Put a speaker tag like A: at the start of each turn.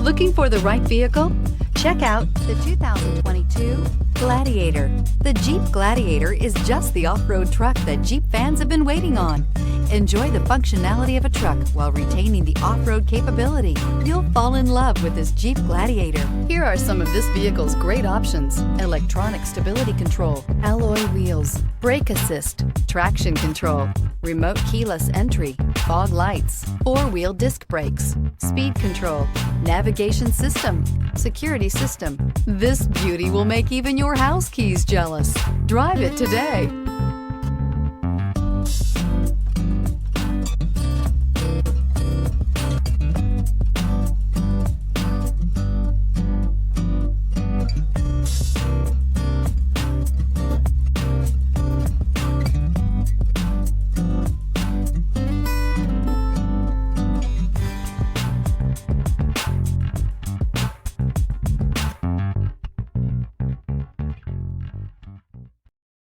A: Looking for the right vehicle? Check out the 2022 Gladiator. The Jeep Gladiator is just the off-road truck that Jeep fans have been waiting on. Enjoy the functionality of a truck while retaining the off-road capability. You'll fall in love with this Jeep Gladiator. Here are some of this vehicle's great options: electronic stability control, alloy wheels, brake assist, traction control, remote keyless entry, fog lights, four-wheel disc brakes, speed control, navigation system, security system. This beauty will make even your house keys jealous. Drive it today.